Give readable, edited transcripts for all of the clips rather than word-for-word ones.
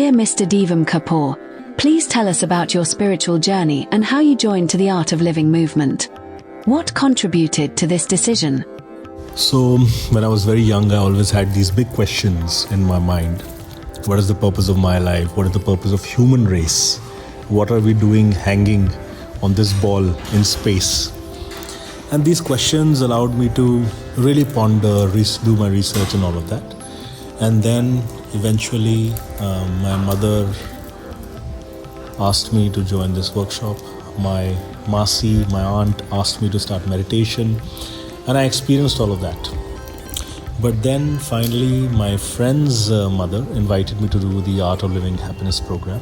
Dear Mr. Divam Kapoor, please tell us about your spiritual journey and how you joined to the Art of Living movement. What contributed to this decision? So, when I was very young, I always had these big questions in my mind. What is the purpose of my life? What is the purpose of human race? What are we doing hanging on this ball in space? And these questions allowed me to really ponder, do my research and all of that. And then eventually my mother asked me to join this workshop. My Masi, my aunt, asked me to start meditation, and I experienced all of that. But then finally my friend's mother invited me to do the Art of Living Happiness program,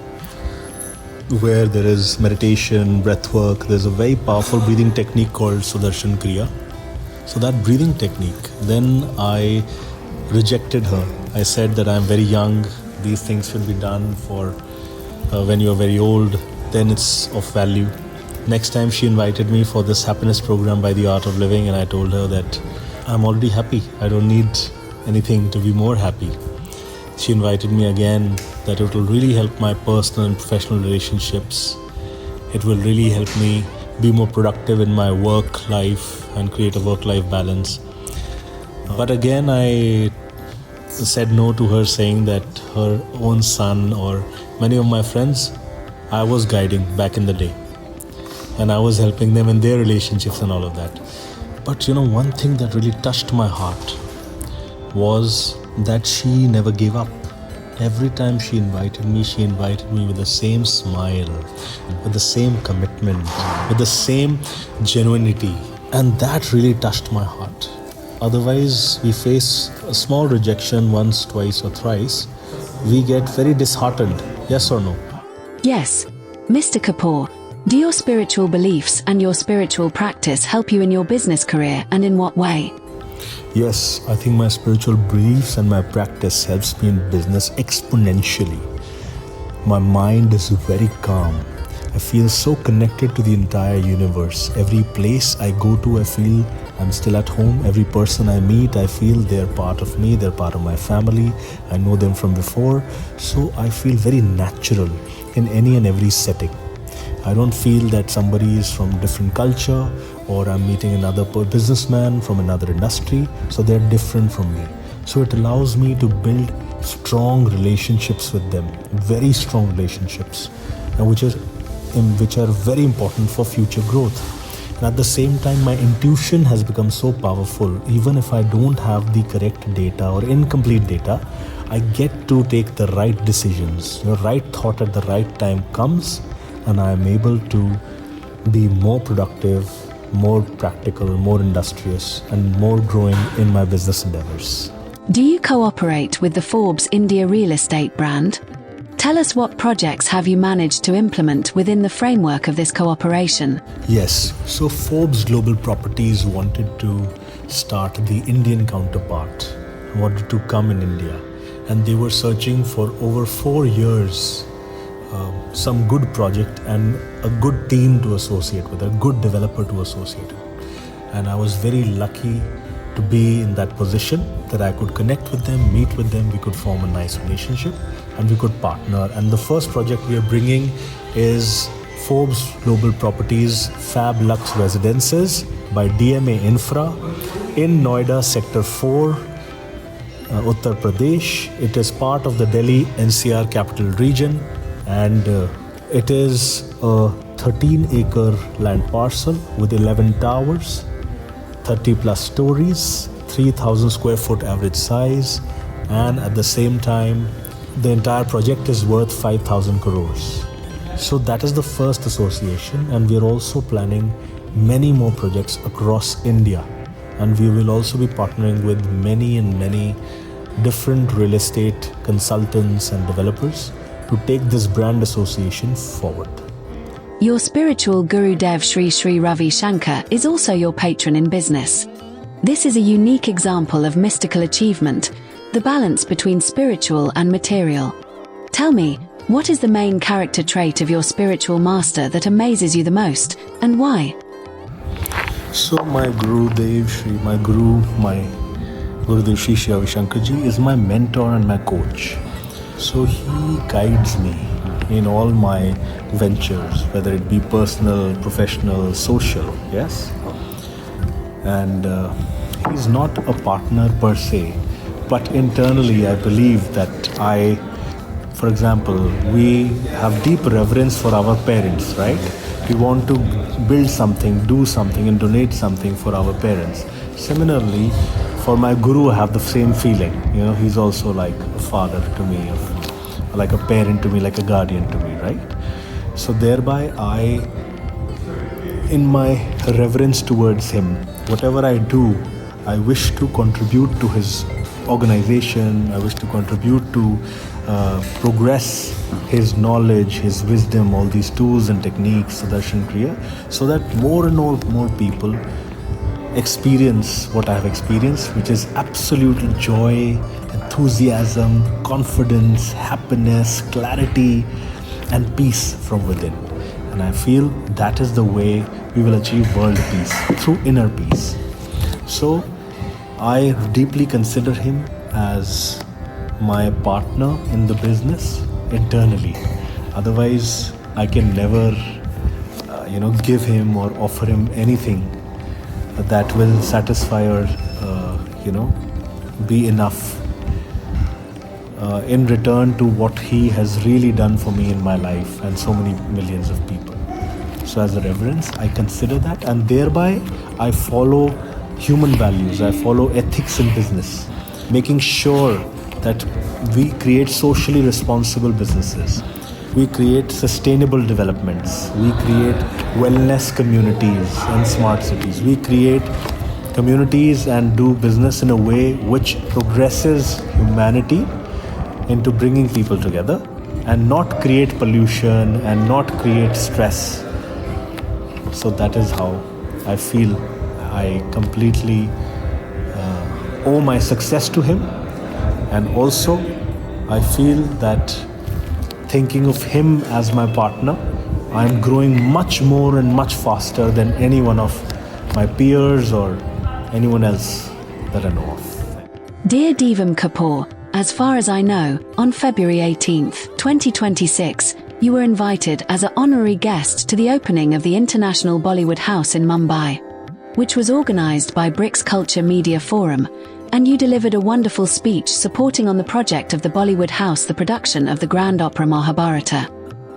where there is meditation, breath work. There's a very powerful breathing technique called Sudarshan Kriya. So that breathing technique, then I rejected her. I said that I'm very young, these things should be done for when you're very old, then it's of value. Next time she invited me for this happiness program by the Art of Living, and I told her that I'm already happy, I don't need anything to be more happy. She invited me again, that it will really help my personal and professional relationships. It will really help me be more productive in my work life and create a work-life balance. But again, I said no to her, saying that her own son or many of my friends, I was guiding back in the day. And I was helping them in their relationships and all of that. But one thing that really touched my heart was that she never gave up. Every time she invited me with the same smile, with the same commitment, with the same genuinity. And that really touched my heart. Otherwise, we face a small rejection once, twice or thrice. We get very disheartened. Yes or no? Yes. Mr. Kapoor, do your spiritual beliefs and your spiritual practice help you in your business career, and in what way? Yes, I think my spiritual beliefs and my practice helps me in business exponentially. My mind is very calm. I feel so connected to the entire universe. Every place I go to, I feel I'm still at home. Every person I meet, I feel they're part of me, they're part of my family. I know them from before. So I feel very natural in any and every setting. I don't feel that somebody is from different culture, or I'm meeting another businessman from another industry, so they're different from me. So it allows me to build strong relationships with them, very strong relationships, and which are very important for future growth. And at the same time, my intuition has become so powerful. Even if I don't have the correct data or incomplete data, I get to take the right decisions. The right thought at the right time comes, and I am able to be more productive, more practical, more industrious, and more growing in my business endeavors. Do you cooperate with the Forbes India real estate brand? Tell us, what projects have you managed to implement within the framework of this cooperation? Yes, so Forbes Global Properties wanted to start the Indian counterpart, wanted to come in India, and they were searching for over 4 years some good project and a good team to associate with, a good developer to associate with. And I was very lucky to be in that position, that I could connect with them, meet with them, we could form a nice relationship, and we could partner. And the first project we are bringing is Forbes Global Properties Fab Lux Residences by DMA Infra in Noida Sector 4, Uttar Pradesh. It is part of the Delhi NCR capital region, and it is a 13-acre land parcel with 11 towers, 30 plus stories, 3,000 square foot average size, and at the same time the entire project is worth 5,000 crores. So that is the first association, and we are also planning many more projects across India, and we will also be partnering with many different real estate consultants and developers to take this brand association forward. Your spiritual guru Dev Sri Ravi Shankar is also your patron in business. This is a unique example of mystical achievement, the balance between spiritual and material. Tell me, what is the main character trait of your spiritual master that amazes you the most, and why? So my Gurudev Sri Ravi Shankar ji is my mentor and my coach. So he guides me in all my ventures, whether it be personal, professional, social, yes? And he's not a partner per se, but internally I believe that for example, we have deep reverence for our parents, right? We want to build something, do something, and donate something for our parents. Similarly, for my guru, I have the same feeling. He's also like a father to me, like a parent to me, like a guardian to me, right? So thereby, in my reverence towards him, whatever I do, I wish to contribute to his organization. I wish to contribute to progress his knowledge, his wisdom, all these tools and techniques, Sudarshan Kriya, so that more and more people experience what I have experienced, which is absolute joy, enthusiasm, confidence, happiness, clarity, and peace from within. And I feel that is the way we will achieve world peace, through inner peace. So I deeply consider him as my partner in the business internally. Otherwise, I can never, give him or offer him anything that will satisfy or, be enough in return to what he has really done for me in my life and so many millions of people. So as a reverence, I consider that, and thereby I follow human values, I follow ethics in business, making sure that we create socially responsible businesses, we create sustainable developments, we create wellness communities and smart cities, we create communities and do business in a way which progresses humanity into bringing people together and not create pollution and not create stress. So that is how I feel I completely owe my success to him. And also, I feel that thinking of him as my partner, I'm growing much more and much faster than any one of my peers or anyone else that I know of. Dear Divam Kapoor, as far as I know, on February 18th, 2026, you were invited as an honorary guest to the opening of the International Bollywood House in Mumbai, which was organized by BRICS Culture Media Forum, and you delivered a wonderful speech supporting on the project of the Bollywood House the production of the Grand Opera Mahabharata.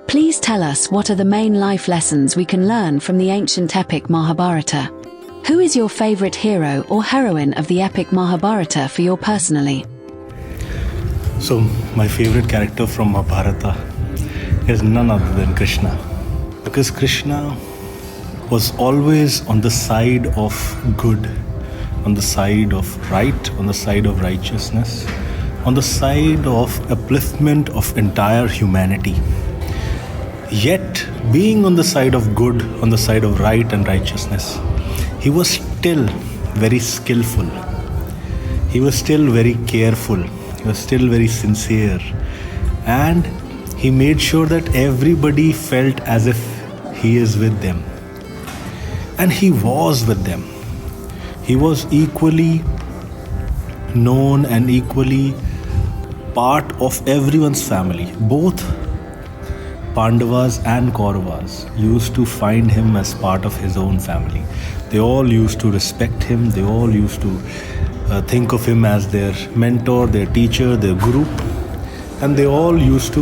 Please tell us what are the main life lessons we can learn from the ancient epic Mahabharata. Who is your favorite hero or heroine of the epic Mahabharata for you personally? So my favorite character from Mahabharata is none other than Krishna, because Krishna was always on the side of good, on the side of right, on the side of righteousness, on the side of upliftment of entire humanity. Yet, being on the side of good, on the side of right and righteousness, he was still very skillful. He was still very careful. He was still very sincere. And he made sure that everybody felt as if he is with them. And he was with them. He was equally known and equally part of everyone's family. Both Pandavas and Kauravas used to find him as part of his own family. They all used to respect him. They all used to think of him as their mentor, their teacher, their guru. And they all used to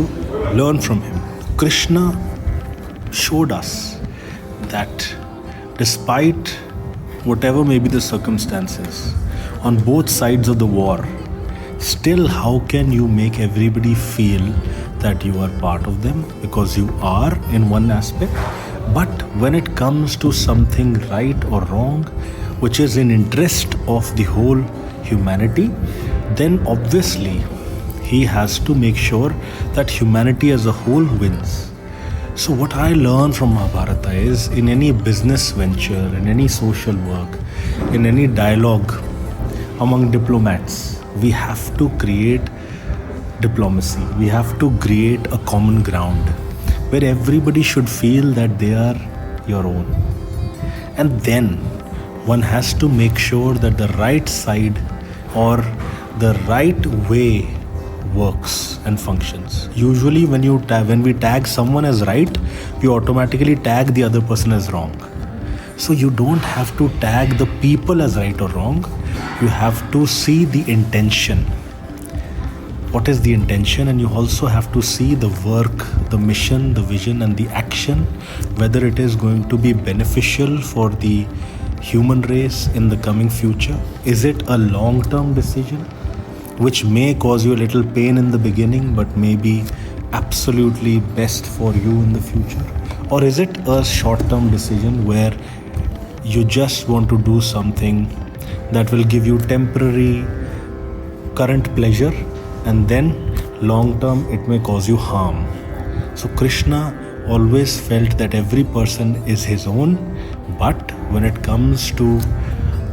learn from him. Krishna showed us that despite whatever may be the circumstances on both sides of the war, still how can you make everybody feel that you are part of them? Because you are in one aspect, but when it comes to something right or wrong, which is in interest of the whole humanity, then obviously he has to make sure that humanity as a whole wins. So what I learned from Mahabharata is, in any business venture, in any social work, in any dialogue among diplomats, we have to create diplomacy. We have to create a common ground where everybody should feel that they are your own. And then one has to make sure that the right side or the right way works and functions. Usually when we tag someone as right, we automatically tag the other person as wrong. So you don't have to tag the people as right or wrong. You have to see the intention. What is the intention? And you also have to see the work, the mission, the vision and the action, whether it is going to be beneficial for the human race in the coming future. Is it a long-term decision which may cause you a little pain in the beginning but may be absolutely best for you in the future? Or is it a short-term decision where you just want to do something that will give you temporary current pleasure and then long-term it may cause you harm? So Krishna always felt that every person is his own, but when it comes to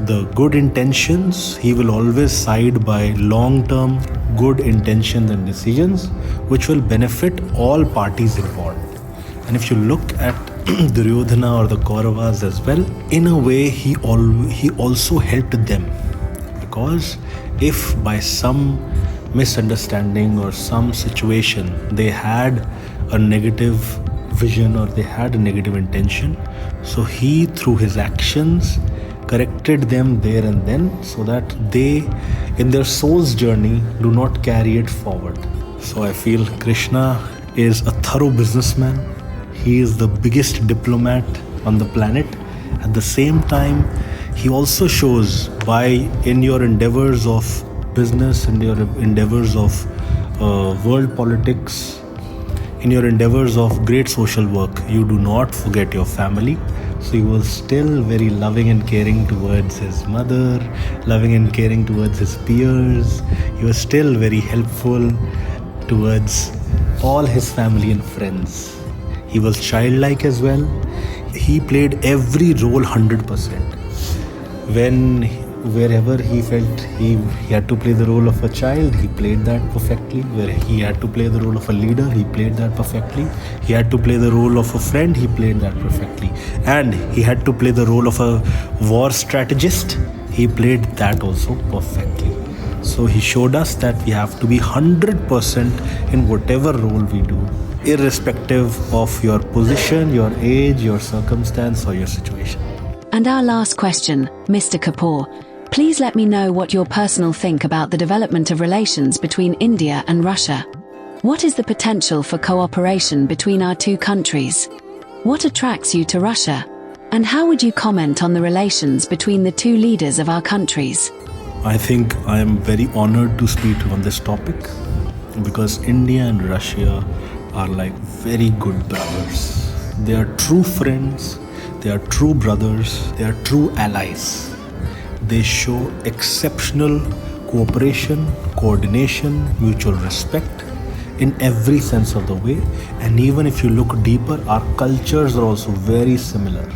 the good intentions, he will always side by long-term good intentions and decisions which will benefit all parties involved. And if you look at Duryodhana or the Kauravas as well, in a way he also helped them, because if by some misunderstanding or some situation they had a negative vision or they had a negative intention, so he through his actions corrected them there and then, so that they in their soul's journey do not carry it forward. So I feel Krishna is a thorough businessman. He is the biggest diplomat on the planet. At the same time, he also shows by in your endeavors of business, in your endeavors of world politics, in your endeavors of great social work, you do not forget your family. So he was still very loving and caring towards his mother, loving and caring towards his peers. He was still very helpful towards all his family and friends. He was childlike as well. He played every role 100%. Wherever he felt he had to play the role of a child, he played that perfectly. Where he had to play the role of a leader, he played that perfectly. He had to play the role of a friend, he played that perfectly. And he had to play the role of a war strategist, he played that also perfectly. So he showed us that we have to be 100% in whatever role we do, irrespective of your position, your age, your circumstance or your situation. And our last question, Mr. Kapoor, please let me know what your personal think about the development of relations between India and Russia. What is the potential for cooperation between our two countries? What attracts you to Russia? And how would you comment on the relations between the two leaders of our countries? I think I am very honored to speak on this topic, because India and Russia are like very good brothers. They are true friends, they are true brothers, they are true allies. They show exceptional cooperation, coordination, mutual respect in every sense of the way. And even if you look deeper, our cultures are also very similar.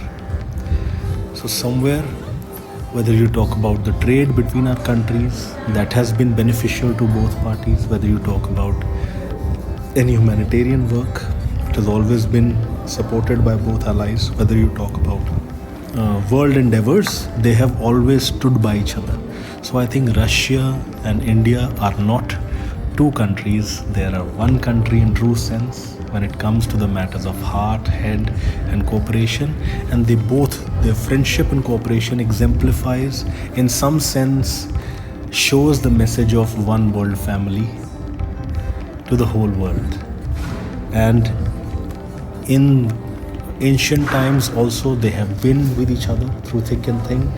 So somewhere, whether you talk about the trade between our countries, that has been beneficial to both parties. Whether you talk about any humanitarian work, it has always been supported by both allies. Whether you talk about world endeavors, they have always stood by each other. So I think Russia and India are not two countries. They are one country in true sense when it comes to the matters of heart, head and cooperation. And their friendship and cooperation exemplifies, in some sense, shows the message of one world family to the whole world. And in ancient times also, they have been with each other through thick and thin.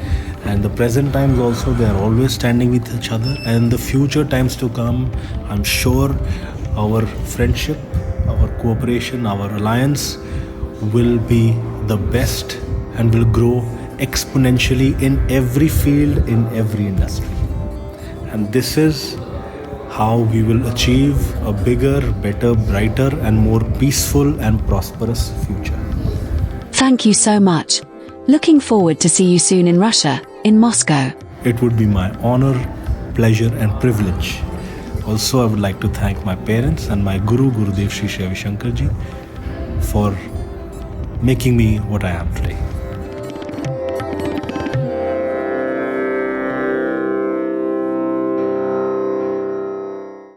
And the present times also, they are always standing with each other. And the future times to come, I'm sure our friendship, our cooperation, our alliance will be the best and will grow exponentially in every field, in every industry. And this is how we will achieve a bigger, better, brighter and more peaceful and prosperous future. Thank you so much. Looking forward to see you soon in Russia, in Moscow. It would be my honor, pleasure and privilege. Also, I would like to thank my parents and my Guru, Gurudev Shri Ravi Shankar ji, for making me what I am today.